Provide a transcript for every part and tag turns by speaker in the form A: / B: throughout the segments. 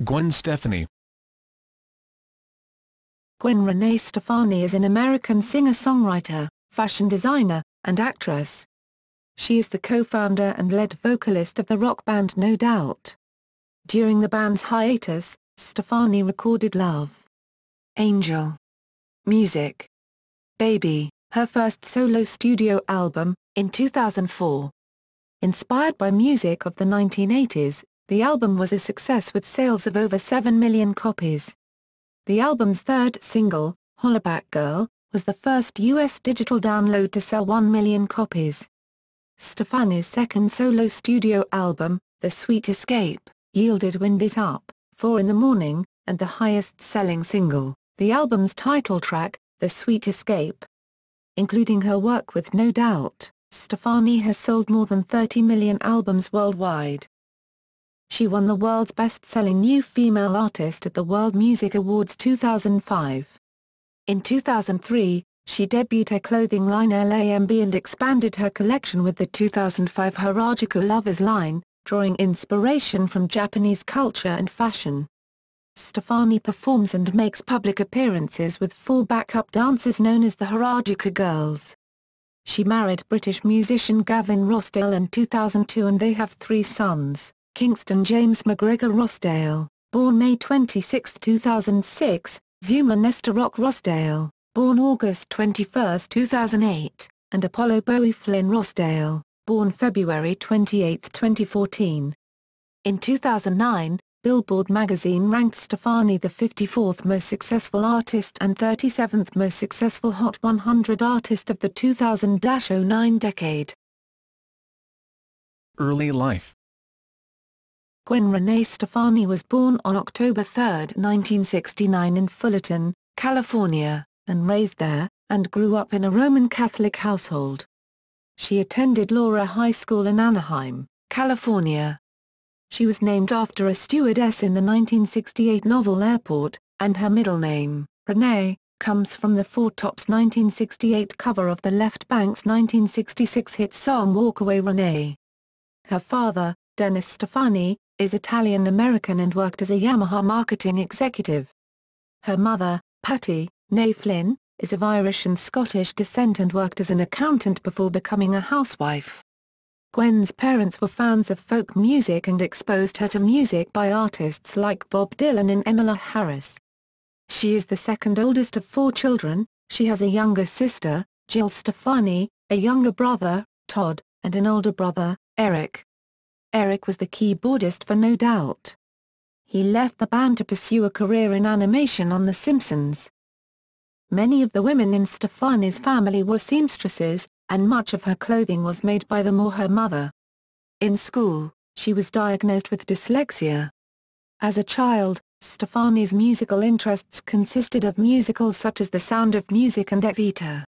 A: Gwen Stefani.
B: Gwen Renee Stefani is an American singer-songwriter, fashion designer, and actress. She is the co-founder and lead vocalist of the rock band No Doubt. During the band's hiatus, Stefani recorded Love, Angel, Music, Baby, her first solo studio album, in 2004. Inspired by music of the 1980s, the album was a success with sales of over 7 million copies. The album's third single, Hollaback Girl, was the first U.S. digital download to sell 1 million copies. Stefani's second solo studio album, The Sweet Escape, yielded Wind It Up, 4 in the Morning, and the highest-selling single, the album's title track, The Sweet Escape. Including her work with No Doubt, Stefani has sold more than 30 million albums worldwide. She won the world's best-selling new female artist at the World Music Awards 2005. In 2003, she debuted her clothing line LAMB and expanded her collection with the 2005 Harajuku Lovers line, drawing inspiration from Japanese culture and fashion. Stefani performs and makes public appearances with 4 backup dancers known as the Harajuku Girls. She married British musician Gavin Rossdale in 2002 and they have 3 sons. Kingston James McGregor Rossdale, born May 26, 2006, Zuma Nestor Rock Rossdale, born August 21, 2008, and Apollo Bowie Flynn Rossdale, born February 28, 2014. In 2009, Billboard magazine ranked Stefani the 54th most successful artist and 37th most successful Hot 100 artist of the 2000-09 decade.
A: Early life.
B: Gwen Renee Stefani was born on October 3, 1969 in Fullerton, California, and raised there, and grew up in a Roman Catholic household. She attended Laura High School in Anaheim, California. She was named after a stewardess in the 1968 novel Airport, and her middle name, Renee, comes from the Four Tops' 1968 cover of the Left Bank's 1966 hit song Walk Away Renee. Her father, Dennis Stefani, is Italian-American and worked as a Yamaha marketing executive. Her mother, Patty, née Flynn, is of Irish and Scottish descent and worked as an accountant before becoming a housewife. Gwen's parents were fans of folk music and exposed her to music by artists like Bob Dylan and Emmylou Harris. She is the second oldest of 4 children. She has a younger sister, Jill Stefani, a younger brother, Todd, and an older brother, Eric. Eric was the keyboardist for No Doubt. He left the band to pursue a career in animation on The Simpsons. Many of the women in Stefani's family were seamstresses, and much of her clothing was made by them or her mother. In school, she was diagnosed with dyslexia. As a child, Stefani's musical interests consisted of musicals such as The Sound of Music and Evita.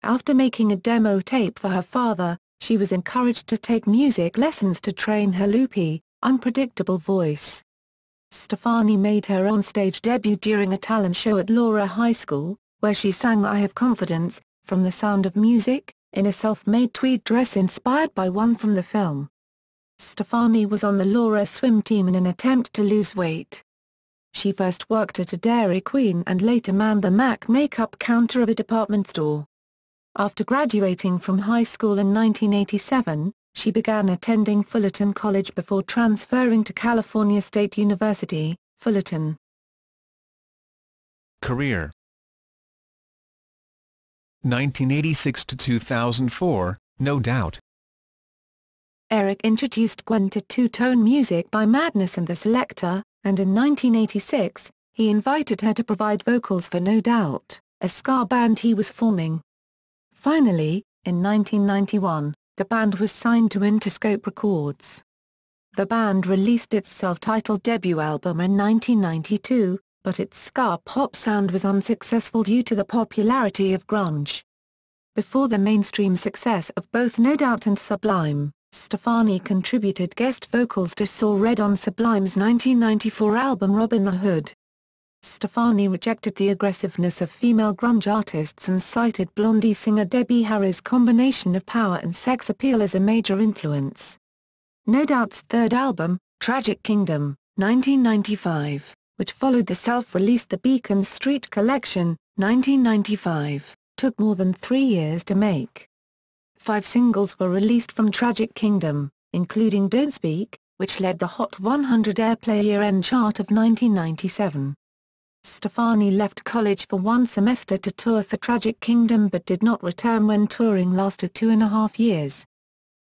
B: After making a demo tape for her father, she was encouraged to take music lessons to train her loopy, unpredictable voice. Stefani made her on-stage debut during a talent show at Laura High School, where she sang I Have Confidence, from The Sound of Music, in a self-made tweed dress inspired by one from the film. Stefani was on the Laura swim team in an attempt to lose weight. She first worked at a Dairy Queen and later manned the MAC makeup counter of a department store. After graduating from high school in 1987, she began attending Fullerton College before transferring to California State University, Fullerton.
A: Career. 1986 to 2004, No Doubt.
B: Eric introduced Gwen to two-tone music by Madness and the Selector, and in 1986, he invited her to provide vocals for No Doubt, a ska band he was forming. Finally, in 1991, the band was signed to Interscope Records. The band released its self-titled debut album in 1992, but its ska pop sound was unsuccessful due to the popularity of grunge. Before the mainstream success of both No Doubt and Sublime, Stefani contributed guest vocals to Saw Red on Sublime's 1994 album Robin the Hood. Stefani rejected the aggressiveness of female grunge artists and cited Blondie singer Debbie Harry's combination of power and sex appeal as a major influence. No Doubt's third album, Tragic Kingdom, 1995, which followed the self-release The Beacon Street Collection, 1995, took more than 3 years to make. 5 singles were released from Tragic Kingdom, including Don't Speak, which led the Hot 100 Airplay year-end chart of 1997. Stefani left college for 1 semester to tour for Tragic Kingdom but did not return when touring lasted 2.5 years.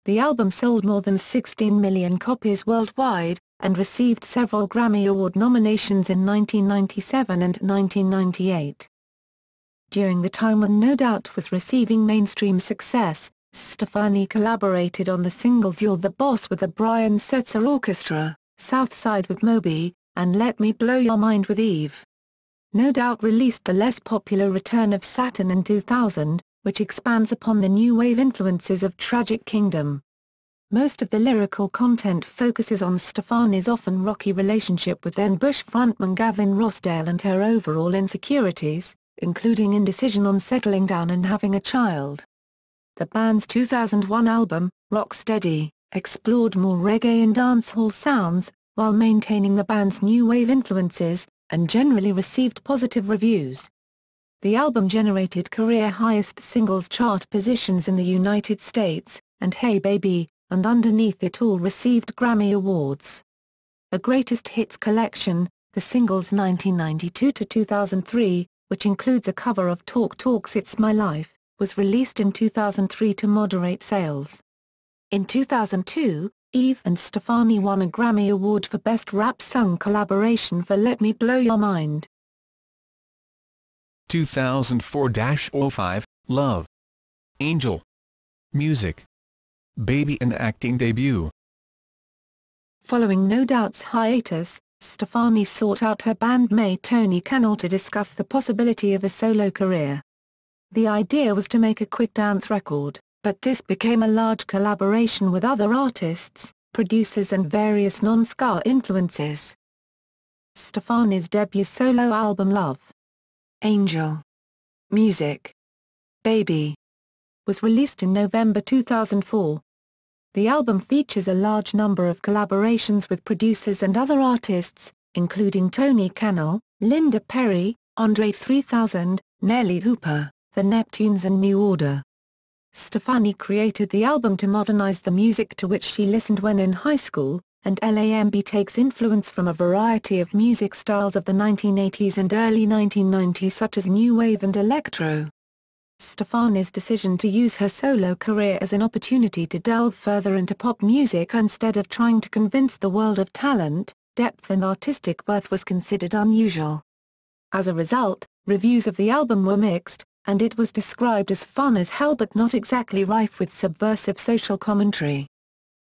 B: The album sold more than 16 million copies worldwide, and received several Grammy Award nominations in 1997 and 1998. During the time when No Doubt was receiving mainstream success, Stefani collaborated on the singles You're the Boss with the Brian Setzer Orchestra, Southside with Moby, and Let Me Blow Your Mind with Eve. No Doubt released the less popular Return of Saturn in 2000, which expands upon the new wave influences of Tragic Kingdom. Most of the lyrical content focuses on Stefani's often rocky relationship with then-Bush frontman Gavin Rossdale and her overall insecurities, including indecision on settling down and having a child. The band's 2001 album, Rock Steady, explored more reggae and dancehall sounds, while maintaining the band's new wave influences, and generally received positive reviews. The album generated career-highest singles chart positions in the United States, and Hey Baby, and Underneath It All received Grammy Awards. A Greatest Hits collection, the singles 1992-2003, which includes a cover of Talk Talk's It's My Life, was released in 2003 to moderate sales. In 2002, Eve and Stefani won a Grammy Award for Best Rap Sung Collaboration for Let Me Blow Your Mind.
A: 2004-05, Love. Angel. Music. Baby and acting debut.
B: Following No Doubt's hiatus, Stefani sought out her bandmate Tony Cannell to discuss the possibility of a solo career. The idea was to make a quick dance record, but this became a large collaboration with other artists, producers and various non-ska influences. Stefani's debut solo album Love. Angel. Music. Baby. Was released in November 2004. The album features a large number of collaborations with producers and other artists, including Tony Cannell, Linda Perry, Andre 3000, Nelly Hooper, The Neptunes and New Order. Stefani created the album to modernize the music to which she listened when in high school, and LAMB takes influence from a variety of music styles of the 1980s and early 1990s such as new wave and electro. Stefani's decision to use her solo career as an opportunity to delve further into pop music instead of trying to convince the world of talent, depth and artistic worth was considered unusual. As a result, reviews of the album were mixed, and it was described as fun as hell but not exactly rife with subversive social commentary.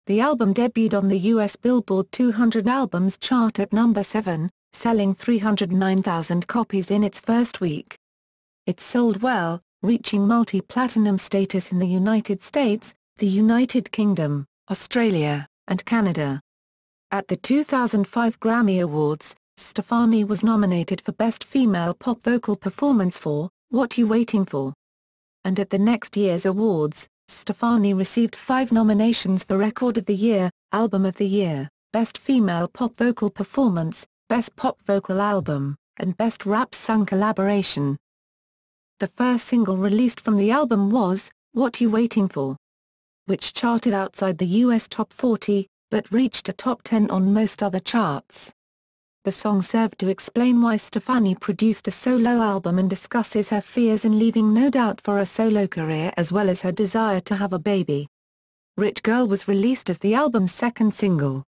B: The album debuted on the US Billboard 200 Albums chart at number 7, selling 309,000 copies in its first week. It sold well, reaching multi-platinum status in the United States, the United Kingdom, Australia, and Canada. At the 2005 Grammy Awards, Stefani was nominated for Best Female Pop Vocal Performance for What You Waiting For? And at the next year's awards, Stefani received 5 nominations for Record of the Year, Album of the Year, Best Female Pop Vocal Performance, Best Pop Vocal Album, and Best Rap Sung Collaboration. The first single released from the album was What You Waiting For?, which charted outside the US Top 40, but reached a top 10 on most other charts. The song served to explain why Stefani produced a solo album and discusses her fears in leaving No Doubt for a solo career as well as her desire to have a baby. Rich Girl was released as the album's second single.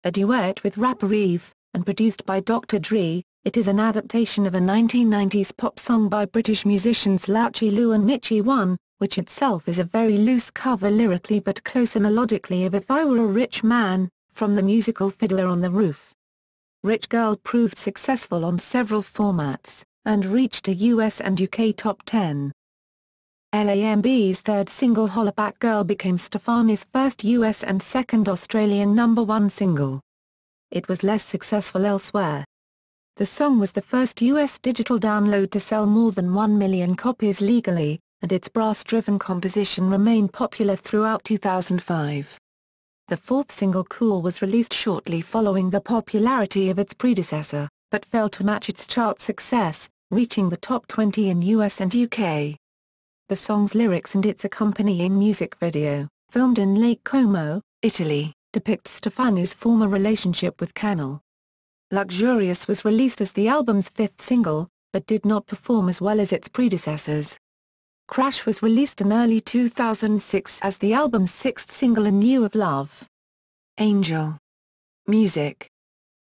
B: A duet with rapper Eve, and produced by Dr. Dre, it is an adaptation of a 1990s pop song by British musicians Louchy Lou and Mitchie One, which itself is a very loose cover lyrically but closer melodically of If I Were a Rich Man, from the musical Fiddler on the Roof. Rich Girl proved successful on several formats, and reached a US and UK top 10. LAMB's third single Hollaback Girl became Stefani's first US and second Australian #1 single. It was less successful elsewhere. The song was the first US digital download to sell more than 1 million copies legally, and its brass-driven composition remained popular throughout 2005. The fourth single Cool was released shortly following the popularity of its predecessor, but failed to match its chart success, reaching the top 20 in US and UK. The song's lyrics and its accompanying music video, filmed in Lake Como, Italy, depicts Stefani's former relationship with Canal. Luxurious was released as the album's fifth single, but did not perform as well as its predecessors. Crash was released in early 2006 as the album's sixth single in lieu of Love. Angel. Music.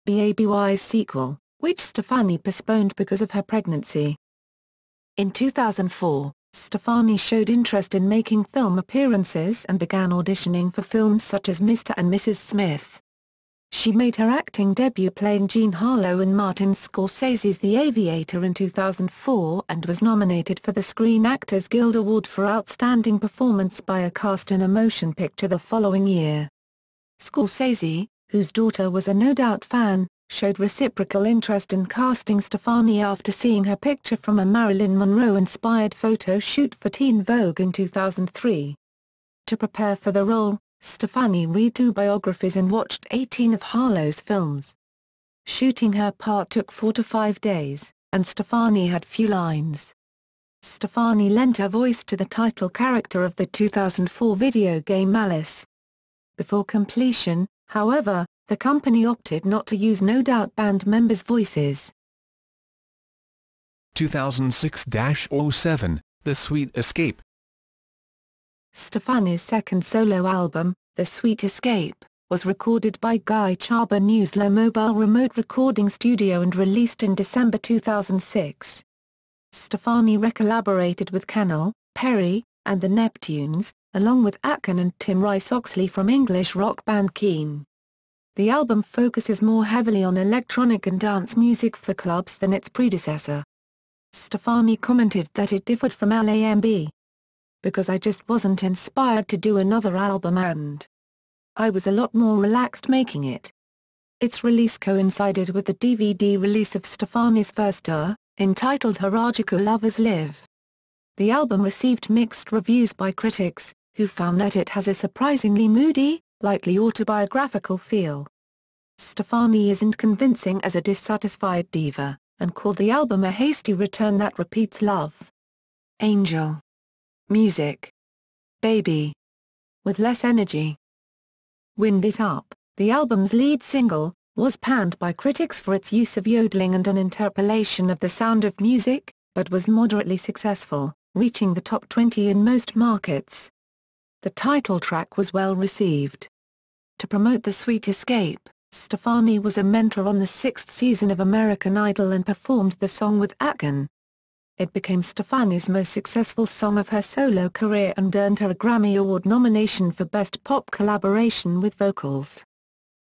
B: BABY's sequel, which Stefani postponed because of her pregnancy. In 2004, Stefani showed interest in making film appearances and began auditioning for films such as Mr. and Mrs. Smith. She made her acting debut playing Jean Harlow in Martin Scorsese's The Aviator in 2004 and was nominated for the Screen Actors Guild Award for Outstanding Performance by a Cast in a Motion Picture the following year. Scorsese, whose daughter was a No Doubt fan, showed reciprocal interest in casting Stefani after seeing her picture from a Marilyn Monroe-inspired photo shoot for Teen Vogue in 2003. To prepare for the role, Stefani read 2 biographies and watched 18 of Harlow's films. Shooting her part took 4 to 5 days, and Stefani had few lines. Stefani lent her voice to the title character of the 2004 video game Alice. Before completion, however, the company opted not to use No Doubt band members' voices.
A: 2006-07, The Sweet Escape.
B: Stefani's second solo album, The Sweet Escape, was recorded by Guy Chaba Newslo Mobile Remote Recording Studio and released in December 2006. Stefani recollaborated with Canal, Perry, and the Neptunes, along with Akin and Tim Rice-Oxley from English rock band Keane. The album focuses more heavily on electronic and dance music for clubs than its predecessor. Stefani commented that it differed from LAMB. Because I just wasn't inspired to do another album and I was a lot more relaxed making it. Its release coincided with the DVD release of Stefani's first tour, entitled Harajuku Lovers Live. The album received mixed reviews by critics, who found that it has a surprisingly moody, lightly autobiographical feel. Stefani isn't convincing as a dissatisfied diva, and called the album a hasty return that repeats Love. Angel. Music. Baby. With less energy. Wind It Up, the album's lead single, was panned by critics for its use of yodeling and an interpolation of The Sound of Music, but was moderately successful, reaching the top 20 in most markets. The title track was well received. To promote The Sweet Escape, Stefani was a mentor on the 6th season of American Idol and performed the song with Akin. It became Stefani's most successful song of her solo career and earned her a Grammy Award nomination for Best Pop Collaboration with Vocals.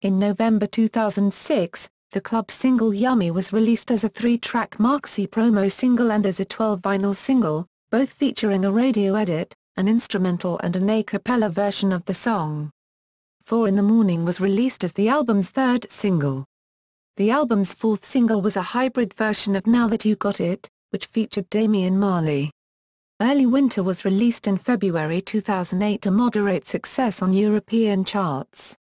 B: In November 2006, the club single Yummy was released as a 3-track maxi promo single and as a 12-vinyl single, both featuring a radio edit, an instrumental and an a cappella version of the song. 4 in the Morning was released as the album's third single. The album's fourth single was a hybrid version of Now That You Got It, which featured Damian Marley. Early Winter was released in February 2008 to moderate success on European charts.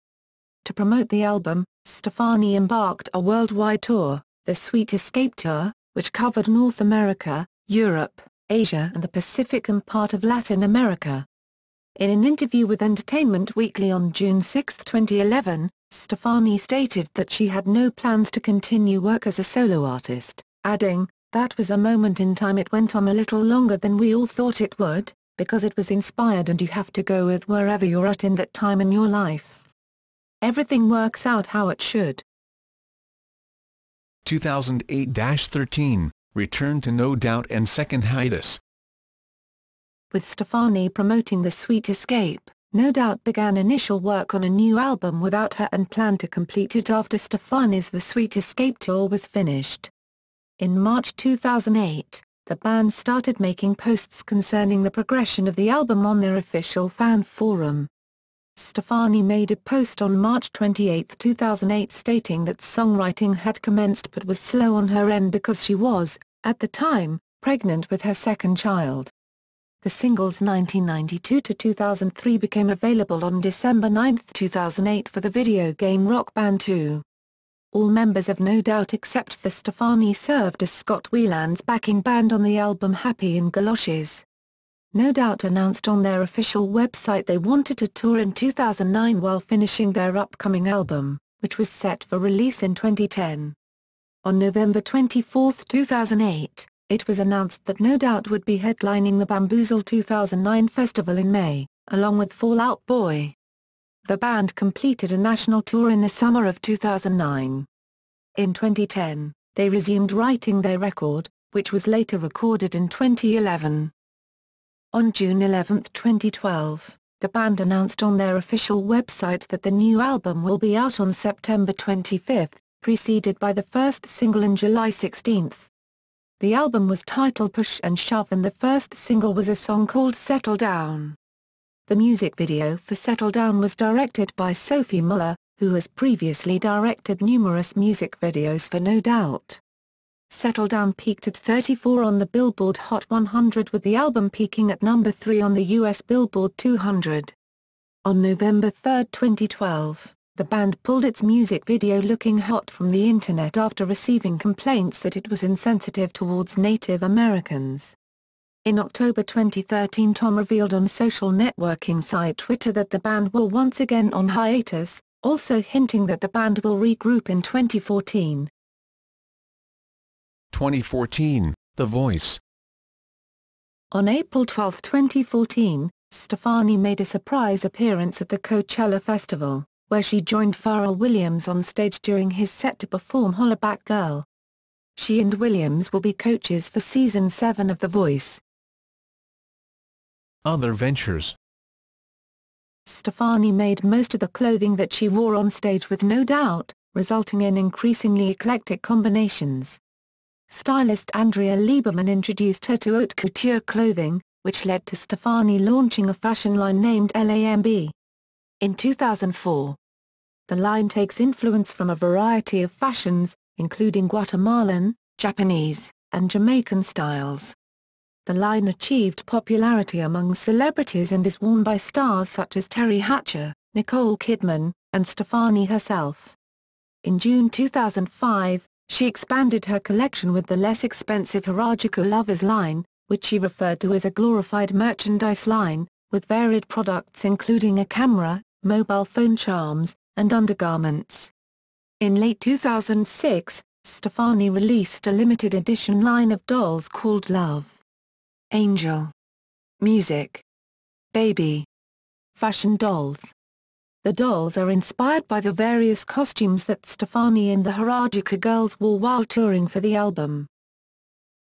B: To promote the album, Stefani embarked on a worldwide tour, the Sweet Escape Tour, which covered North America, Europe, Asia and the Pacific and part of Latin America. In an interview with Entertainment Weekly on June 6, 2011, Stefani stated that she had no plans to continue work as a solo artist, adding, "That was a moment in time. It went on a little longer than we all thought it would, because it was inspired and you have to go with wherever you're at in that time in your life. Everything works out how it should."
A: 2008-13, Return to No Doubt and second hiatus.
B: With Stefani promoting The Sweet Escape, No Doubt began initial work on a new album without her and planned to complete it after Stefani's The Sweet Escape tour was finished. In March 2008, the band started making posts concerning the progression of the album on their official fan forum. Stefani made a post on March 28, 2008 stating that songwriting had commenced but was slow on her end because she was, at the time, pregnant with her second child. The singles 1992 to 2003 became available on December 9, 2008 for the video game Rock Band 2. All members of No Doubt except for Stefani served as Scott Weiland's backing band on the album Happy in Galoshes. No Doubt announced on their official website they wanted to tour in 2009 while finishing their upcoming album, which was set for release in 2010. On November 24, 2008, it was announced that No Doubt would be headlining the Bamboozle 2009 festival in May, along with Fall Out Boy. The band completed a national tour in the summer of 2009. In 2010, they resumed writing their record, which was later recorded in 2011. On June 11, 2012, the band announced on their official website that the new album will be out on September 25, preceded by the first single on July 16. The album was titled Push and Shove and the first single was a song called Settle Down. The music video for Settle Down was directed by Sophie Muller, who has previously directed numerous music videos for No Doubt. Settle Down peaked at 34 on the Billboard Hot 100 with the album peaking at number 3 on the US Billboard 200. On November 3, 2012, the band pulled its music video Looking Hot from the internet after receiving complaints that it was insensitive towards Native Americans. In October 2013, Tom revealed on social networking site Twitter that the band will once again on hiatus, also hinting that the band will regroup in 2014.
A: 2014, The Voice.
B: On April 12, 2014, Stefani made a surprise appearance at the Coachella Festival, where she joined Pharrell Williams on stage during his set to perform Holla Back Girl. She and Williams will be coaches for Season 7 of The Voice.
A: Other ventures.
B: Stefani made most of the clothing that she wore on stage with No Doubt, resulting in increasingly eclectic combinations. Stylist Andrea Lieberman introduced her to haute couture clothing, which led to Stefani launching a fashion line named LAMB. In 2004, the line takes influence from a variety of fashions, including Guatemalan, Japanese, and Jamaican styles. The line achieved popularity among celebrities and is worn by stars such as Terry Hatcher, Nicole Kidman, and Stefani herself. In June 2005, she expanded her collection with the less expensive Harajuku Lovers line, which she referred to as a glorified merchandise line, with varied products including a camera, mobile phone charms, and undergarments. In late 2006, Stefani released a limited edition line of dolls called Love, Angel, Music, Baby fashion dolls. The dolls are inspired by the various costumes that Stefani and the Harajuku girls wore while touring for the album.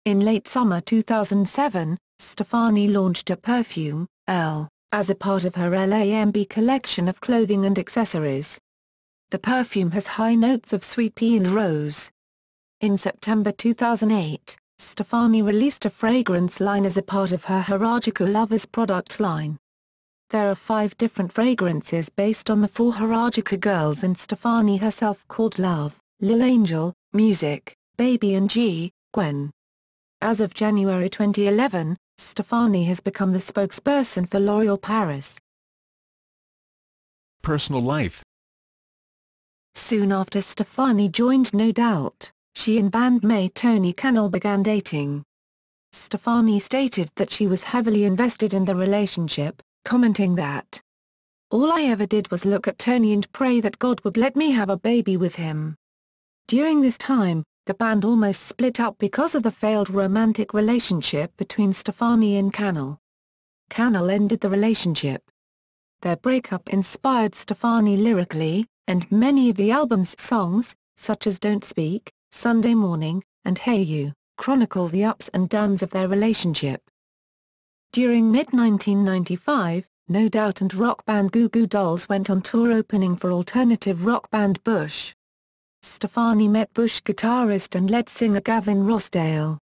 B: In late summer 2007, Stefani launched a perfume, Elle, as a part of her LAMB collection of clothing and accessories. The perfume has high notes of sweet pea and rose. In September 2008, Stefani released a fragrance line as a part of her Harajuku Lovers product line. There are 5 different fragrances based on the 4 Harajuku girls and Stefani herself called Love, Lil Angel, Music, Baby and Gwen. As of January 2011, Stefani has become the spokesperson for L'Oréal Paris.
A: Personal life.
B: Soon after Stefani joined No Doubt, she and bandmate Tony Cannell began dating. Stefani stated that she was heavily invested in the relationship, commenting that, "All I ever did was look at Tony and pray that God would let me have a baby with him." During this time, the band almost split up because of the failed romantic relationship between Stefani and Cannell. Cannell ended the relationship. Their breakup inspired Stefani lyrically, and many of the album's songs, such as Don't Speak, Sunday Morning, and Hey You, chronicle the ups and downs of their relationship. During mid-1995, No Doubt and rock band Goo Goo Dolls went on tour opening for alternative rock band Bush. Stefani met Bush guitarist and lead singer Gavin Rossdale.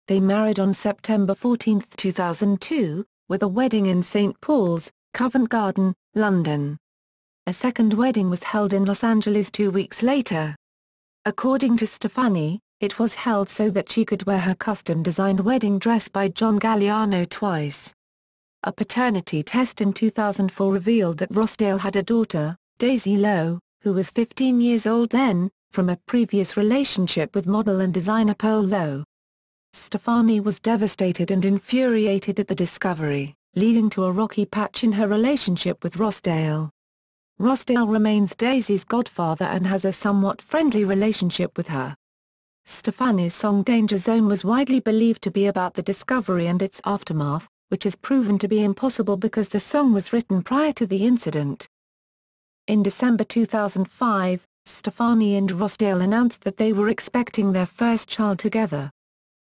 B: They married on September 14, 2002, with a wedding in St. Paul's, Covent Garden, London. A second wedding was held in Los Angeles 2 weeks later. According to Stefani, it was held so that she could wear her custom-designed wedding dress by John Galliano twice. A paternity test in 2004 revealed that Rossdale had a daughter, Daisy Lowe, who was 15 years old then, from a previous relationship with model and designer Pearl Lowe. Stefani was devastated and infuriated at the discovery, leading to a rocky patch in her relationship with Rossdale. Rossdale remains Daisy's godfather and has a somewhat friendly relationship with her. Stefani's song Danger Zone was widely believed to be about the discovery and its aftermath, which has proven to be impossible because the song was written prior to the incident. In December 2005, Stefani and Rossdale announced that they were expecting their first child together.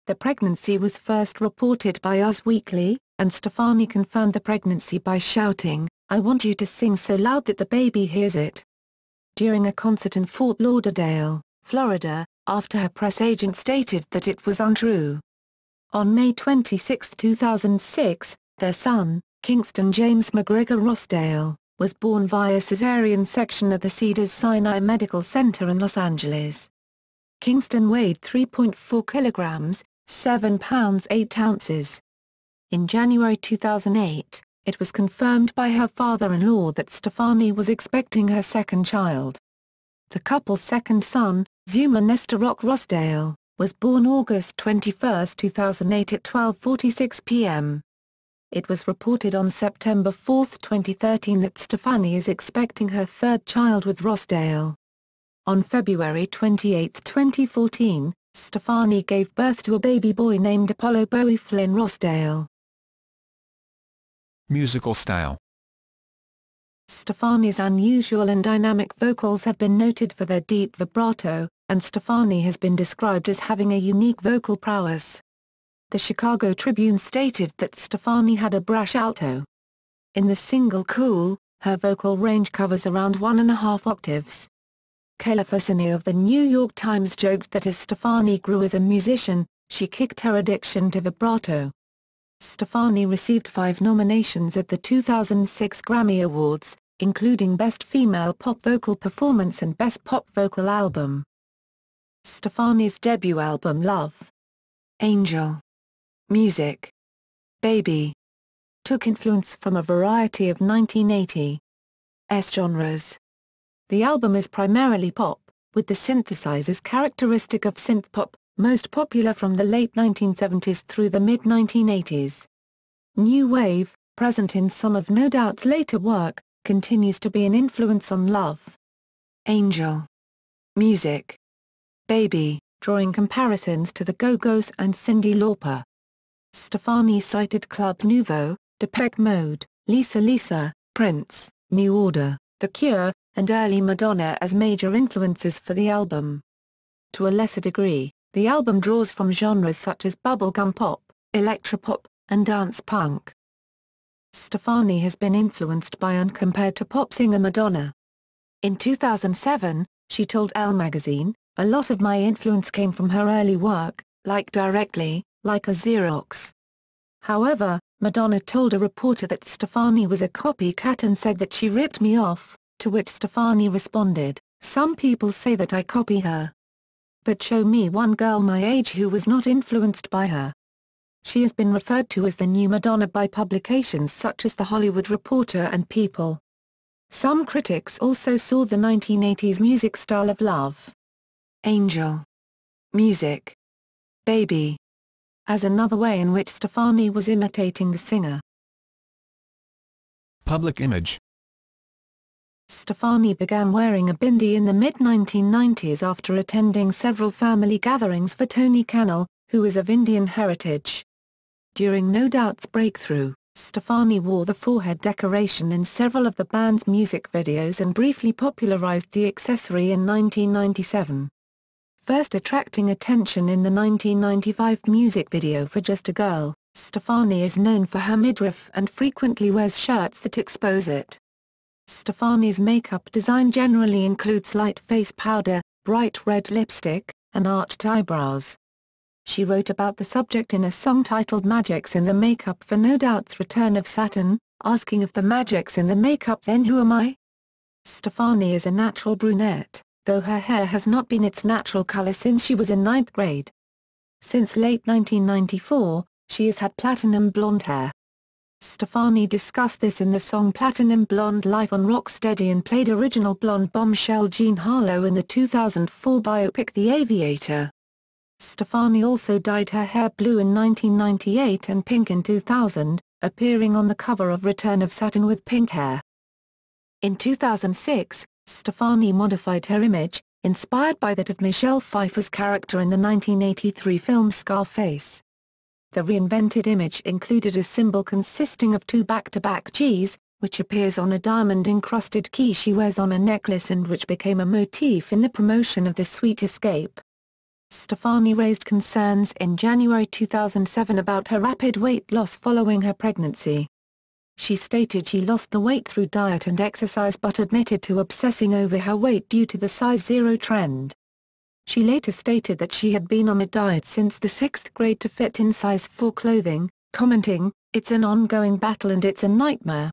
B: The pregnancy was first reported by Us Weekly, and Stefani confirmed the pregnancy by shouting, "I want you to sing so loud that the baby hears it," during a concert in Fort Lauderdale, Florida, after her press agent stated that it was untrue. On May 26, 2006, their son, Kingston James McGregor Rossdale, was born via cesarean section at the Cedars-Sinai Medical Center in Los Angeles. Kingston weighed 3.4 kilograms, 7 pounds 8 ounces. In January 2008, it was confirmed by her father-in-law that Stefani was expecting her second child. The couple's second son, Zuma Nestorok Rossdale, was born August 21, 2008 at 12:46 p.m. It was reported on September 4, 2013 that Stefani is expecting her third child with Rossdale. On February 28, 2014, Stefani gave birth to a baby boy named Apollo Bowie Flynn Rossdale.
A: Musical style.
B: Stefani's unusual and dynamic vocals have been noted for their deep vibrato, and Stefani has been described as having a unique vocal prowess. The Chicago Tribune stated that Stefani had a brash alto. In the single Cool, her vocal range covers around 1.5 octaves. Kayla Fassini of the New York Times joked that as Stefani grew as a musician, she kicked her addiction to vibrato. Stefani received 5 nominations at the 2006 Grammy Awards, including Best Female Pop Vocal Performance and Best Pop Vocal Album. Stefani's debut album Love, Angel, Music, Baby took influence from a variety of 1980s genres. The album is primarily pop, with the synthesizers characteristic of synthpop, most popular from the late 1970s through the mid-1980s. New Wave, present in some of No Doubt's later work, continues to be an influence on Love, Angel, Music, Baby, drawing comparisons to the Go-Go's and Cyndi Lauper. Stefani cited Club Nouveau, Depeche Mode, Lisa Lisa, Prince, New Order, The Cure, and early Madonna as major influences for the album. To a lesser degree, the album draws from genres such as bubblegum pop, electropop, and dance punk. Stefani has been influenced by and compared to pop singer Madonna. In 2007, she told Elle magazine, "A lot of my influence came from her early work, like Directly, like a Xerox." However, Madonna told a reporter that Stefani was a copycat and said that she ripped me off, to which Stefani responded, "Some people say that I copy her. But show me one girl my age who was not influenced by her." She has been referred to as the new Madonna by publications such as The Hollywood Reporter and People. Some critics also saw the 1980s music style of Love, Angel, Music, Baby as another way in which Stefani was imitating the singer.
A: Public image.
B: Stefani began wearing a bindi in the mid-1990s after attending several family gatherings for Tony Cannell, who is of Indian heritage. During No Doubt's breakthrough, Stefani wore the forehead decoration in several of the band's music videos and briefly popularized the accessory in 1997. First attracting attention in the 1995 music video for Just a Girl, Stefani is known for her midriff and frequently wears shirts that expose it. Stefani's makeup design generally includes light face powder, bright red lipstick, and arched eyebrows. She wrote about the subject in a song titled Magics in the Makeup for No Doubt's Return of Saturn, asking if the magic's in the makeup then who am I? Stefani is a natural brunette, though her hair has not been its natural color since she was in 9th grade. Since late 1994, she has had platinum blonde hair. Stefani discussed this in the song Platinum Blonde live on Rocksteady and played original blonde bombshell Jean Harlow in the 2004 biopic The Aviator. Stefani also dyed her hair blue in 1998 and pink in 2000, appearing on the cover of Return of Saturn with pink hair. In 2006, Stefani modified her image, inspired by that of Michelle Pfeiffer's character in the 1983 film Scarface. The reinvented image included a symbol consisting of two back-to-back Gs, which appears on a diamond-encrusted key she wears on a necklace and which became a motif in the promotion of The Sweet Escape. Stefani raised concerns in January 2007 about her rapid weight loss following her pregnancy. She stated she lost the weight through diet and exercise but admitted to obsessing over her weight due to the size zero trend. She later stated that she had been on a diet since the 6th grade to fit in size 4 clothing, commenting, "It's an ongoing battle and it's a nightmare.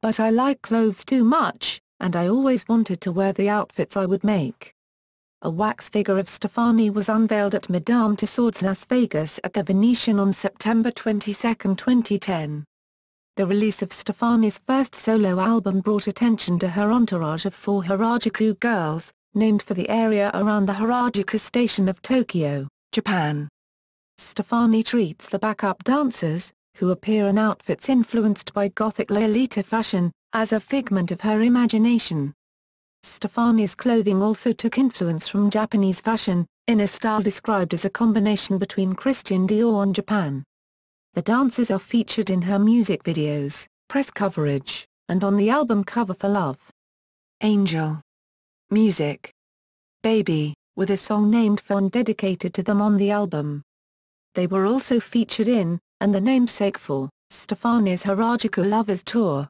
B: But I like clothes too much, and I always wanted to wear the outfits I would make." A wax figure of Stefani was unveiled at Madame Tussauds Las Vegas at the Venetian on September 22, 2010. The release of Stefani's first solo album brought attention to her entourage of 4 Harajuku girls, named for the area around the Harajuku station of Tokyo, Japan. Stefani treats the backup dancers, who appear in outfits influenced by Gothic Lolita fashion, as a figment of her imagination. Stefani's clothing also took influence from Japanese fashion, in a style described as a combination between Christian Dior and Japan. The dancers are featured in her music videos, press coverage, and on the album cover for Love. Angel. Music. Baby, with a song named for and dedicated to them on the album. They were also featured in, and the namesake for, Stefani's Harajuku Lovers Tour.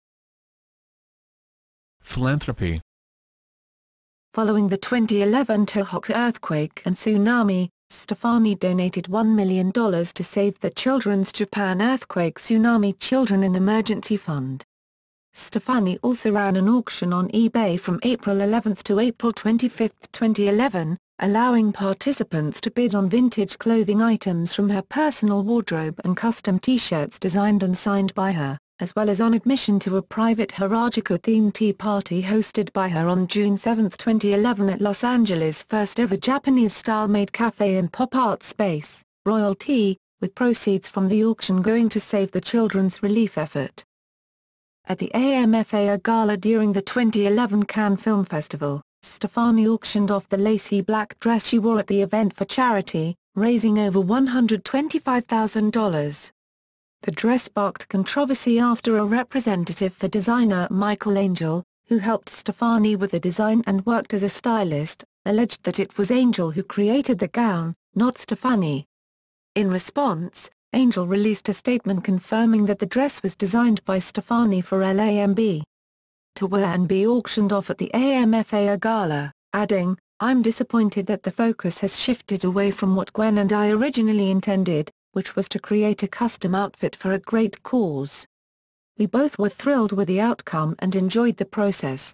A: Philanthropy.
B: Following the 2011 Tohoku earthquake and tsunami, Stefani donated $1 million to save the Children's Japan Earthquake Tsunami Children in Emergency Fund. Stefani also ran an auction on eBay from April 11 to April 25, 2011, allowing participants to bid on vintage clothing items from her personal wardrobe and custom T-shirts designed and signed by her, as well as on admission to a private Harajuku-themed tea party hosted by her on June 7, 2011 at Los Angeles' first-ever Japanese-style maid cafe and pop-art space, Royal Tea, with proceeds from the auction going to save the children's relief effort. At the AMFA Gala during the 2011 Cannes Film Festival, Stefani auctioned off the lacy black dress she wore at the event for charity, raising over $125,000. The dress sparked controversy after a representative for designer Michael Angel, who helped Stefani with the design and worked as a stylist, alleged that it was Angel who created the gown, not Stefani. In response, Angel released a statement confirming that the dress was designed by Stefani for LAMB to wear and be auctioned off at the AMFA Gala, adding, "I'm disappointed that the focus has shifted away from what Gwen and I originally intended, which was to create a custom outfit for a great cause. We both were thrilled with the outcome and enjoyed the process.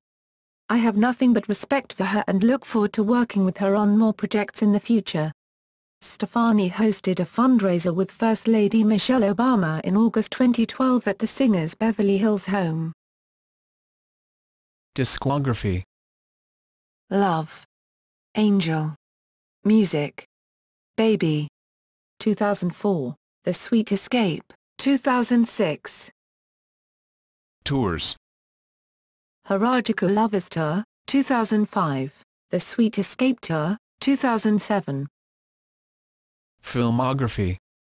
B: I have nothing but respect for her and look forward to working with her on more projects in the future." Stefani hosted a fundraiser with First Lady Michelle Obama in August 2012 at the singer's Beverly Hills home.
A: Discography.
B: Love. Angel. Music. Baby. 2004, The Sweet Escape, 2006.
A: Tours.
B: Harajuku Lovers Tour, 2005, The Sweet Escape Tour, 2007.
A: Filmography.